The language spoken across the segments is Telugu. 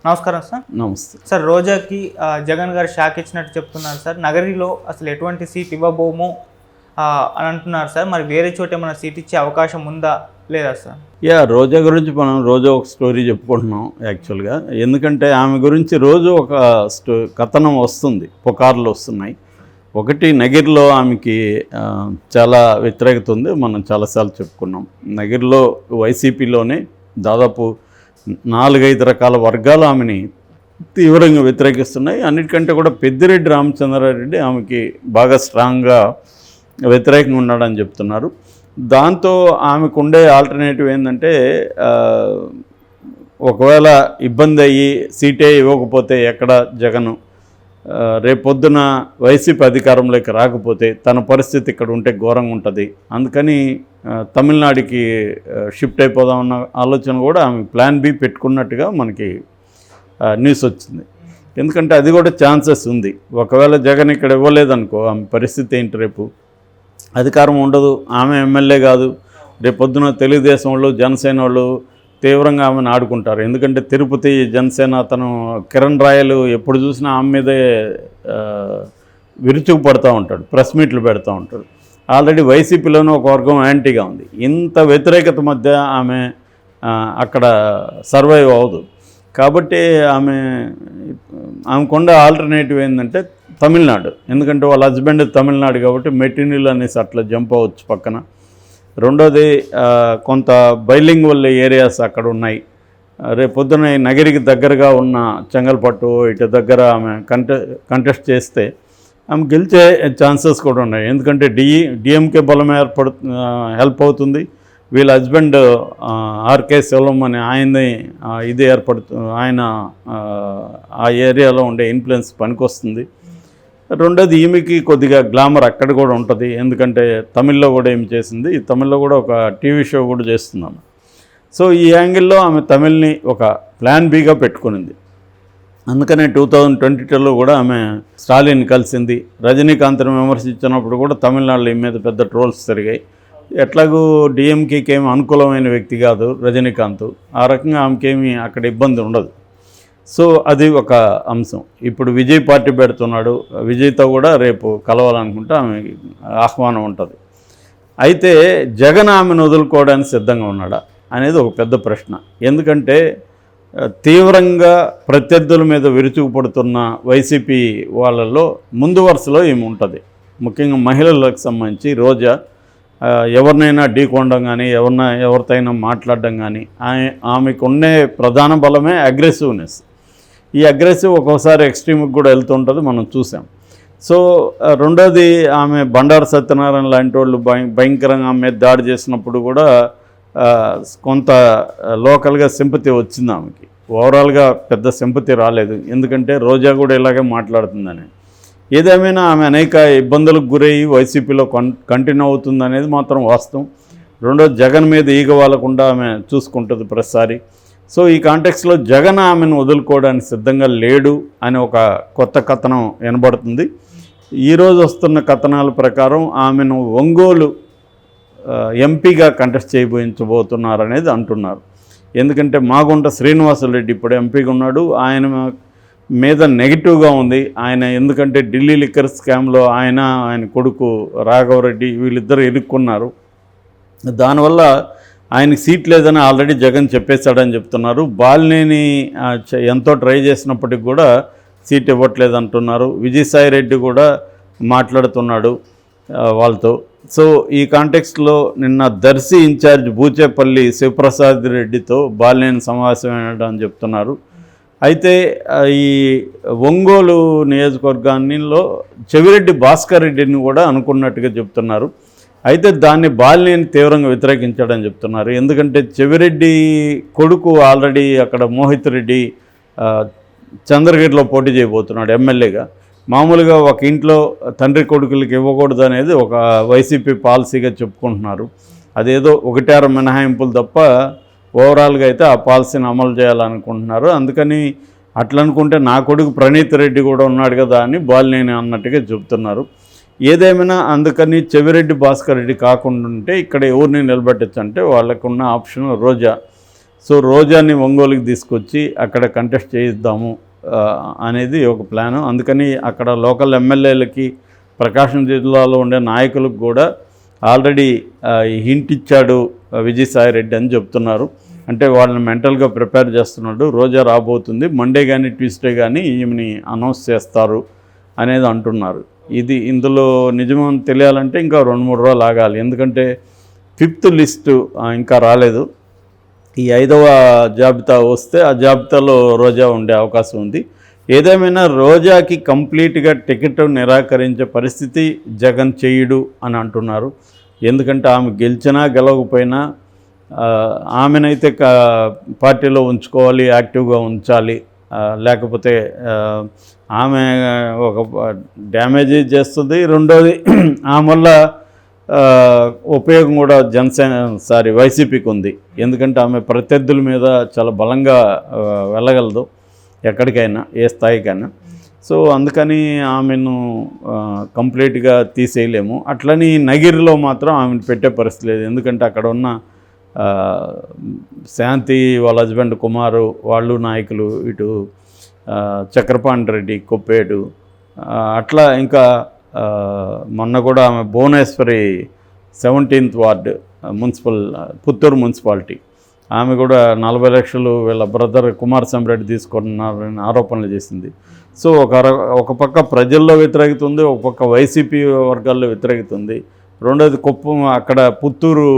నమస్కారం సార్. నమస్తే సార్, రోజాకి జగన్ గారు షాక్ ఇచ్చినట్టు చెప్తున్నారు సార్. నగరిలో అసలు ఎటువంటి సీట్ ఇవ్వబోమో అని అంటున్నారు సార్. మరి వేరే చోట ఏమైనా సీట్ ఇచ్చే అవకాశం ఉందా లేదా సార్? రోజా గురించి మనం రోజు ఒక స్టోరీ చెప్పుకుంటున్నాం యాక్చువల్గా. ఎందుకంటే ఆమె గురించి రోజు ఒక కథనం వస్తుంది, పుకార్లు వస్తున్నాయి. ఒకటి, నగిరిలో ఆమెకి చాలా వ్యతిరేకత ఉంది, మనం చాలాసార్లు చెప్పుకున్నాం. నగిరిలో వైసీపీలోనే దాదాపు 4-5 రకాల వర్గాలు ఆమెని తీవ్రంగా వ్యతిరేకిస్తున్నాయి. అన్నిటికంటే కూడా పెద్దిరెడ్డి రామచంద్రారెడ్డి ఆమెకి బాగా స్ట్రాంగ్గా వ్యతిరేకంగా ఉన్నాడని చెప్తున్నారు. దాంతో ఆమెకు ఉండే ఆల్టర్నేటివ్ ఏంటంటే, ఒకవేళ ఇబ్బంది అయ్యి సీటే ఇవ్వకపోతే ఎక్కడ జగన్ రేపొద్దున వైసీపీ అధికారంలోకి రాకపోతే తన పరిస్థితి ఇక్కడ ఉంటే ఘోరంగా ఉంటుంది, అందుకని తమిళనాడుకి షిఫ్ట్ అయిపోదామన్న ఆలోచన కూడా ఆమె ప్లాన్ బి పెట్టుకున్నట్టుగా మనకి న్యూస్ వచ్చింది. ఎందుకంటే అది కూడా ఛాన్సెస్ ఉంది. ఒకవేళ జగన్ ఇక్కడ ఇవ్వలేదనుకో ఆమె పరిస్థితి ఏంటి? రేపు అధికారం ఉండదు, ఆమె ఎమ్మెల్యే కాదు. రేపొద్దున తెలుగుదేశం వాళ్ళు, జనసేన వాళ్ళు తీవ్రంగా ఆమెను ఆడుకుంటారు. ఎందుకంటే తిరుపతి జనసేన అతను కిరణ్ రాయలు ఎప్పుడు చూసినా ఆమె మీదే విరుచుకు పడుతూ ఉంటాడు, ప్రెస్ మీట్లు పెడుతూ ఉంటాడు. ఆల్రెడీ వైసీపీలోనూ ఒక వర్గం యాంటీగా ఉంది. ఇంత వ్యతిరేకత మధ్య ఆమె అక్కడ సర్వైవ్ అవ్వదు. కాబట్టి ఆమెకున్న ఆల్టర్నేటివ్ ఏంటంటే తమిళనాడు. ఎందుకంటే వాళ్ళ హస్బెండ్ తమిళనాడు కాబట్టి మెటీరియల్ అనేసి అట్లా జంప్ అవ్వచ్చు పక్కన. రెండోది, కొంత బైలింగ్వల్ ఏరియాస్ అక్కడ ఉన్నాయి. రేపొద్దున నగరికి దగ్గరగా ఉన్న చెంగల్పట్టు ఇటు దగ్గర ఆమె కంటెస్ట్ చేస్తే ఆమె గెలిచే ఛాన్సెస్ కూడా ఉన్నాయి. ఎందుకంటే డిఎంకే బలం హెల్ప్ అవుతుంది. వీళ్ళ హస్బెండ్ ఆర్కే సెల్వం అని ఆయన్ని ఇది ఆయన ఆ ఏరియాలో ఉండే ఇన్ఫ్లుయెన్స్ పనికొస్తుంది. రెండోది, ఈమెకి కొద్దిగా గ్లామర్ అక్కడ కూడా ఉంటుంది. ఎందుకంటే తమిళ్లో కూడా ఏమి చేసింది, తమిళ్లో కూడా ఒక టీవీ షో కూడా చేస్తున్నాము. సో ఈ యాంగిల్లో ఆమె తమిళ్ని ఒక ప్లాన్ బిగా పెట్టుకునింది. అందుకనే 2022లో కూడా ఆమె స్టాలిన్ కలిసింది. రజనీకాంత్ని విమర్శించినప్పుడు కూడా తమిళనాడులో ఈమె మీద పెద్ద ట్రోల్స్ జరిగాయి. ఎట్లాగూ డిఎంకేకి ఏమి అనుకూలమైన వ్యక్తి కాదు రజనీకాంత్, ఆ రకంగా ఆమెకేమి అక్కడ ఇబ్బంది ఉండదు. సో అది ఒక అంశం. ఇప్పుడు విజయ్ పార్టీ పెడుతున్నాడు, విజయ్తో కూడా రేపు కలవాలనుకుంటే ఆమె ఆహ్వానం ఉంటుంది. అయితే జగన్ ఆమెను వదులుకోవడానికి సిద్ధంగా ఉన్నాడా అనేది ఒక పెద్ద ప్రశ్న. ఎందుకంటే తీవ్రంగా ప్రత్యర్థుల మీద విరుచుకుపడుతున్న వైసీపీ వాళ్ళల్లో ముందు వరుసలో ఏమి ఉంటుంది. ముఖ్యంగా మహిళలకు సంబంధించి రోజా ఎవరినైనా ఢీకొనడం కానీ, ఎవరితోనైనా మాట్లాడడం కానీ, ఆమెకు ఉండే ప్రధాన బలమే అగ్రెసివ్నెస్. ఈ అగ్రెసివ్ ఒక్కోసారి ఎక్స్ట్రీమ్కి కూడా వెళ్తుంటుంది, మనం చూసాం. సో రెండోది, ఆమె బండారు సత్యనారాయణ లాంటి వాళ్ళు భయంకరంగా ఆమె మీద దాడి చేసినప్పుడు కూడా కొంత లోకల్గా సింపతి వచ్చింది ఆమెకి. ఓవరాల్గా పెద్ద సింపతి రాలేదు, ఎందుకంటే రోజా కూడా ఇలాగే మాట్లాడుతుందని. ఏదేమైనా ఆమె అనేక ఇబ్బందులకు గురయ్యి వైసీపీలో కంటిన్యూ అవుతుంది అనేది మాత్రం వాస్తవం. రెండోది, జగన్ మీద ఈగ వాలకుండా ఆమె చూసుకుంటుంది ప్రతిసారి. సో ఈ కాంటెక్స్లో జగన్ ఆమెను వదులుకోవడానికి సిద్ధంగా లేడు అని ఒక కొత్త కథనం వినబడుతుంది. ఈరోజు వస్తున్న కథనాల ప్రకారం ఆమెను ఒంగోలు ఎంపీగా కంటెస్ట్ చేయబోతున్నారనేది అంటున్నారు. ఎందుకంటే మాగుంట శ్రీనివాసరెడ్డి ఇప్పుడు ఎంపీగా ఉన్నాడు, ఆయన మీద నెగిటివ్గా ఉంది ఆయన. ఎందుకంటే ఢిల్లీ లిక్కర్ స్కామ్లో ఆయన కొడుకు రాఘవరెడ్డి వీళ్ళిద్దరూ ఇరుక్కున్నారు. దానివల్ల ఆయనకి సీట్ లేదని ఆల్రెడీ జగన్ చెప్పేశాడని చెప్తున్నారు. బాలినేని ఎంతో ట్రై చేసినప్పటికి కూడా సీట్ ఇవ్వట్లేదు అంటున్నారు. విజయసాయి రెడ్డి కూడా మాట్లాడుతున్నాడు వాళ్ళతో. సో ఈ కాంటెక్స్ట్లో నిన్న దర్శి ఇన్ఛార్జ్ బూచేపల్లి శివప్రసాద్ రెడ్డితో బాలినేని సమావేశం అని చెప్తున్నారు. అయితే ఈ ఒంగోలు నియోజకవర్గాల్లో చెవిరెడ్డి భాస్కర్ రెడ్డిని కూడా అనుకున్నట్టుగా చెప్తున్నారు. అయితే దాన్ని బాలినేని తీవ్రంగా వ్యతిరేకించాడని చెప్తున్నారు. ఎందుకంటే చెవిరెడ్డి కొడుకు ఆల్రెడీ అక్కడ మోహిత్ రెడ్డి చంద్రగిరిలో పోటీ చేయబోతున్నాడు ఎమ్మెల్యేగా. మామూలుగా ఒక ఇంట్లో తండ్రి కొడుకులకి ఇవ్వకూడదు అనేది ఒక వైసీపీ పాలసీగా చెప్పుకుంటున్నారు. అదేదో 1-6 మినహాయింపులు తప్ప ఓవరాల్గా అయితే ఆ పాలసీని అమలు చేయాలనుకుంటున్నారు. అందుకని అట్లనుకుంటే నా కొడుకు ప్రణీత్ రెడ్డి కూడా ఉన్నాడు కదా అని బాలినేని అన్నట్టుగా చెబుతున్నారు. ఏదేమైనా అందుకని చెవిరెడ్డి భాస్కర్ రెడ్డి కాకుండా ఉంటే ఇక్కడ ఎవరిని నిలబెట్టచ్చు అంటే వాళ్ళకున్న ఆప్షన్ రోజా. సో రోజాని ఒంగోలుకి తీసుకొచ్చి అక్కడ కంటెస్ట్ చేయిద్దాము అనేది ఒక ప్లాను. అందుకని అక్కడ లోకల్ ఎమ్మెల్యేలకి, ప్రకాశం జిల్లాలో ఉండే నాయకులకు కూడా ఆల్రెడీ హింట్ ఇచ్చాడు విజయసాయి రెడ్డి అని చెప్తున్నారు. అంటే వాళ్ళని మెంటల్గా ప్రిపేర్ చేస్తున్నాడు. రోజా రాబోతుంది, మండే కానీ ట్యూస్డే కానీ ఈమెని అనౌన్స్ చేస్తారు అనేది అంటున్నారు. ఇందులో నిజమని తెలియాలంటే ఇంకా 2-3 రోజులు ఆగాలి. ఎందుకంటే 5th లిస్టు ఇంకా రాలేదు. ఈ 5వ జాబితా వస్తే ఆ జాబితాలో రోజా ఉండే అవకాశం ఉంది. ఏదేమైనా రోజాకి కంప్లీట్గా టికెట్ నిరాకరించే పరిస్థితి జగన్ చేయడు అని అంటున్నారు. ఎందుకంటే ఆమె గెలిచినా గెలవకపోయినా ఆమెనైతే పార్టీలో ఉంచుకోవాలి, యాక్టివ్గా ఉంచాలి. లేకపోతే ఆమె ఒక డ్యామేజ్ చేస్తుంది. రెండోది ఆమె వల్ల ఉపయోగం కూడా వైసీపీకి ఉంది. ఎందుకంటే ఆమె ప్రత్యర్థుల మీద చాలా బలంగా వెళ్ళగలదు ఎక్కడికైనా, ఏ స్థాయికైనా. సో అందుకని ఆమెను కంప్లీట్గా తీసేయలేము. అట్లని నగిరిలో మాత్రం ఆమెను పెట్టే పరిస్థితి లేదు. ఎందుకంటే అక్కడ ఉన్న శాంతి వాళ్ళ హస్బెండ్ కుమారు వాళ్ళు నాయకులు, ఇటు చక్రపాణి రెడ్డి, కొప్పేడు, అట్లా ఇంకా మొన్న కూడా ఆమె Bhuvaneswari 17th ward Puttur municipality, ఆమె కూడా 40 లక్షలు వీళ్ళ బ్రదర్ కుమారస్వామి రెడ్డి తీసుకున్నారని ఆరోపణలు చేసింది. సో ఒక పక్క ప్రజల్లో వ్యతిరేకత ఉంది, ఒక పక్క వైసీపీ వర్గాల్లో వ్యతిరేకత ఉంది. రెండోది కుప్పం, అక్కడ పుత్తూరు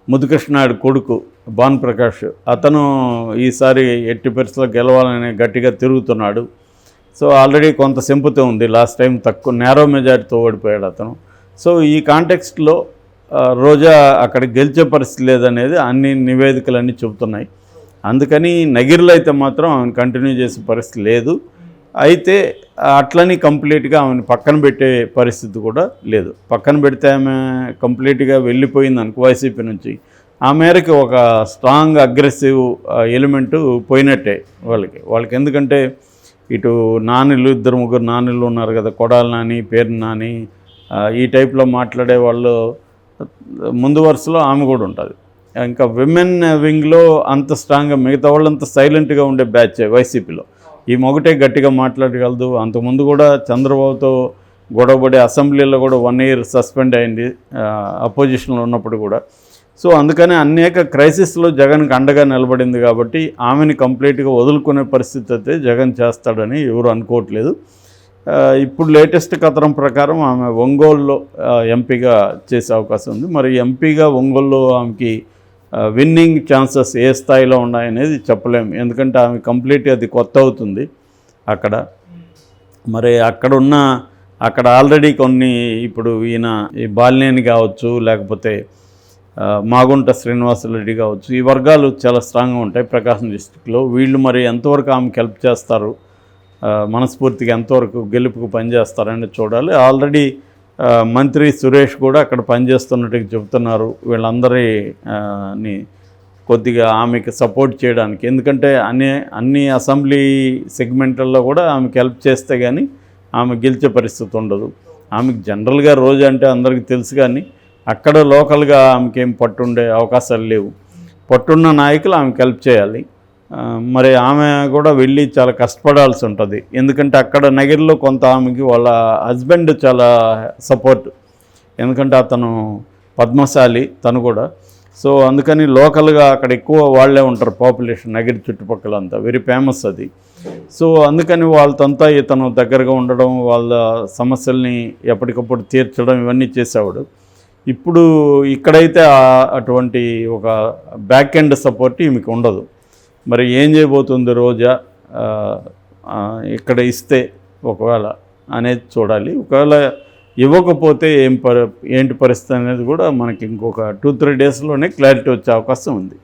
ముదుకృష్ణనాయుడు కొడుకు భానుప్రకాష్, అతను ఈసారి ఎట్టి పరిస్థితుల్లో గెలవాలని గట్టిగా తిరుగుతున్నాడు. సో ఆల్రెడీ కొంత సింపతి ఉంది. లాస్ట్ టైం నేరో మెజారిటీతో ఓడిపోయాడు అతను. సో ఈ కాంటెక్స్ట్లో రోజా అక్కడ గెలిచే పరిస్థితి లేదనేది అన్ని నివేదికలన్నీ చెబుతున్నాయి. అందుకని నగిరిలో అయితే మాత్రం ఆమెను కంటిన్యూ చేసే పరిస్థితి లేదు. అయితే అట్లని కంప్లీట్గా ఆమెను పక్కన పెట్టే పరిస్థితి కూడా లేదు. పక్కన పెడితే ఆమె కంప్లీట్గా వెళ్ళిపోయింది అనుకో వైసీపీ నుంచి, ఆ మేరకు ఒక స్ట్రాంగ్ అగ్రెసివ్ ఎలిమెంటు పోయినట్టే వాళ్ళకి. ఎందుకంటే ఇటు నానిలు, 2-3 నానిలు ఉన్నారు కదా, కొడాలి నాని, పేరు నాని, ఈ టైప్లో మాట్లాడే వాళ్ళు ముందు వరుసలో ఆమె కూడా ఉంటుంది. ఇంకా విమెన్ వింగ్లో అంత స్ట్రాంగ్గా, మిగతా వాళ్ళంతా సైలెంట్గా ఉండే బ్యాచ్ వైసీపీలో. ఈ మొగటే గట్టిగా మాట్లాడగలదు. అంతకుముందు కూడా చంద్రబాబుతో గొడవపడి అసెంబ్లీలో కూడా 1 year సస్పెండ్ అయింది అపోజిషన్లో ఉన్నప్పుడు కూడా. సో అందుకని అనేక క్రైసిస్లో జగన్కి అండగా నిలబడింది కాబట్టి ఆమెని కంప్లీట్గా వదులుకునే పరిస్థితి అయితే జగన్ చేస్తాడని ఎవరు అనుకోవట్లేదు. ఇప్పుడు లేటెస్ట్ కథనం ప్రకారం ఆమె ఒంగోలులో ఎంపీగా చేసే అవకాశం ఉంది. మరి ఎంపీగా ఒంగోలులో ఆమెకి విన్నింగ్ ఛాన్సెస్ ఏ స్థాయిలో ఉన్నాయనేది చెప్పలేము. ఎందుకంటే ఆమె కంప్లీట్గా అది కొత్త అవుతుంది అక్కడ. మరి అక్కడ ఆల్రెడీ కొన్ని, ఇప్పుడు ఈయన ఈ బాలినేని కావచ్చు, లేకపోతే మాగుంట శ్రీనివాసరెడ్డి కావచ్చు, ఈ వర్గాలు చాలా స్ట్రాంగ్గా ఉంటాయి ప్రకాశం డిస్టిక్లో. వీళ్ళు మరి ఎంతవరకు ఆమెకి హెల్ప్ చేస్తారు, మనస్ఫూర్తిగా ఎంతవరకు గెలుపుకు పనిచేస్తారని చూడాలి. ఆల్రెడీ మంత్రి సురేష్ కూడా అక్కడ పనిచేస్తున్నట్టుగా చెబుతున్నారు. వీళ్ళందరినీ కొద్దిగా ఆమెకి సపోర్ట్ చేయడానికి. ఎందుకంటే అన్ని అసెంబ్లీ సెగ్మెంట్లలో కూడా ఆమెకి హెల్ప్ చేస్తే కానీ ఆమె గెలిచే పరిస్థితి ఉండదు. ఆమెకు జనరల్గా రోజు అంటే అందరికీ తెలుసు, కానీ అక్కడ లోకల్గా ఆమెకి ఏం పట్టుండే అవకాశాలు లేవు. పట్టున్న నాయకులు ఆమెకు హెల్ప్ చేయాలి. మరి ఆమె కూడా వెళ్ళి చాలా కష్టపడాల్సి ఉంటుంది. ఎందుకంటే అక్కడ నగర్లో కొంత ఆమెకి వాళ్ళ హస్బెండ్ చాలా సపోర్ట్. ఎందుకంటే అతను పద్మశాలి తను కూడా. సో అందుకని లోకల్గా అక్కడ ఎక్కువ వాళ్ళే ఉంటారు పాపులేషన్, నగరి చుట్టుపక్కలంతా వెరీ ఫేమస్ అది. సో అందుకని వాళ్ళతంతా ఇతను దగ్గరగా ఉండడం, వాళ్ళ సమస్యల్ని ఎప్పటికప్పుడు తీర్చడం, ఇవన్నీ చేసేవాడు. ఇప్పుడు ఇక్కడైతే అటువంటి ఒక బ్యాక్ ఎండ్ సపోర్ట్ ఈమెకు ఉండదు. మరి ఏం చేయబోతుంది రోజా ఇక్కడ ఇస్తే ఒకవేళ అనేది చూడాలి. ఒకవేళ ఇవ్వకపోతే ఏంటి పరిస్థితి అనేది కూడా మనకి ఇంకొక 2-3 డేస్లోనే క్లారిటీ వచ్చే అవకాశం ఉంది.